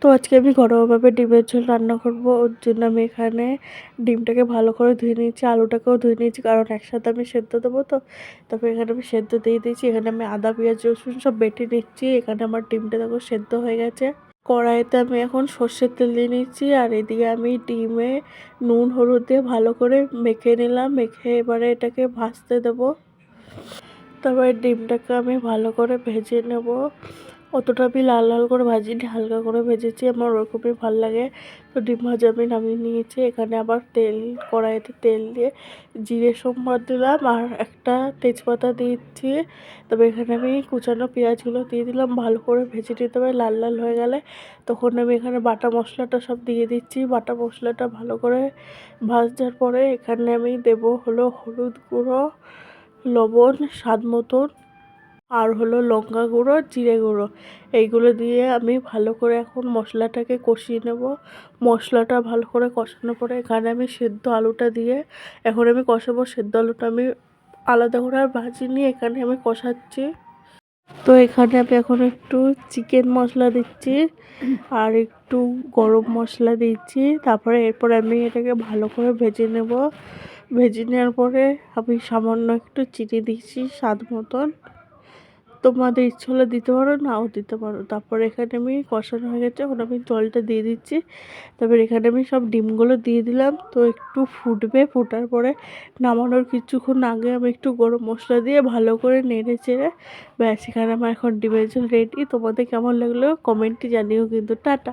তো আজকে আমি ঘরোয়াভাবে ডিমের ঝোল রান্না করব। ওর জন্য আমি এখানে ডিমটাকে ভালো করে ধুয়ে নিয়েছি, আলুটাকেও ধুয়ে নিয়েছি, কারণ একসাথে আমি সেদ্ধ দেবো তো। তারপরে এখানে আমি সেদ্ধ দিয়ে দিয়েছি। এখানে আমি আদা পেঁয়াজ রসুন সব বেটে নিচ্ছি। এখানে আমার ডিমটা দেখো সেদ্ধ হয়ে গেছে। কড়াইতে আমি এখন সর্ষের তেল দিয়ে নিচ্ছি, আর এদিকে আমি ডিমে নুন হলুদ দিয়ে ভালো করে মেখে নিলাম। মেখে এবারে এটাকে ভাজতে দেবো। তারপরে ডিমটাকে আমি ভালো করে ভেজে নেব। অতটা আমি লাল লাল করে ভাজিনি, হালকা করে ভেজেছি, আমার ওরকমই ভালো লাগে। তো ডিম ভাজা আমি নামিয়ে নিয়েছি। এখানে আবার কড়াইতে তেল দিয়ে জিরে সোমবার দিলাম, আর একটা তেজপাতা দিচ্ছি। তবে এখানে আমি কুচানো পেঁয়াজগুলো দিয়ে দিলাম, ভালো করে ভেজে নিতে হবে। লাল লাল হয়ে গেলে তখন আমি এখানে বাটা মশলাটা সব দিয়ে দিচ্ছি। বাটা মশলাটা ভালো করে ভাজার পরে এখানে আমি দেবো হলো হলুদ গুঁড়ো, লবণ স্বাদ মতন, আর হলো লঙ্কা গুঁড়ো, জিরে গুঁড়ো। এইগুলো দিয়ে আমি ভালো করে এখন মশলাটাকে কষিয়ে নেব। মশলাটা ভালো করে কষানোর পরে এখানে আমি সেদ্ধ আলুটা দিয়ে এখন আমি কষাবো। সেদ্ধ আলুটা আমি আলাদা করে আর ভাজিনি, এখানে আমি কষাচ্ছি। তো এখানে আমি এখন একটু চিকেন মশলা দিচ্ছি, আর একটু গরম মশলা দিচ্ছি। তারপরে এরপরে আমি এটাকে ভালো করে ভেজে নেব। ভেজে নেওয়ার পরে আমি সামান্য একটু চিনি দিচ্ছি স্বাদ মতন। তোমাদের ইচ্ছে হলে দিতে পারো, নাও দিতে পারো। তারপরে এখানে আমি কষানো হয়ে গেছে, এখন আমি জলটা দিয়ে দিচ্ছি। তারপরে এখানে আমি সব ডিমগুলো দিয়ে দিলাম। তো একটু ফুটবে, ফোটার পরে নামানোর কিছুক্ষণ আগে আমি একটু গরম মশলা দিয়ে ভালো করে নেড়ে চেড়ে ব্যাস, এখানে আমার এখন ডিমের ঝোল রেডি। তোমাদের কেমন লাগলো কমেন্টে জানিও কিন্তু। টাটা।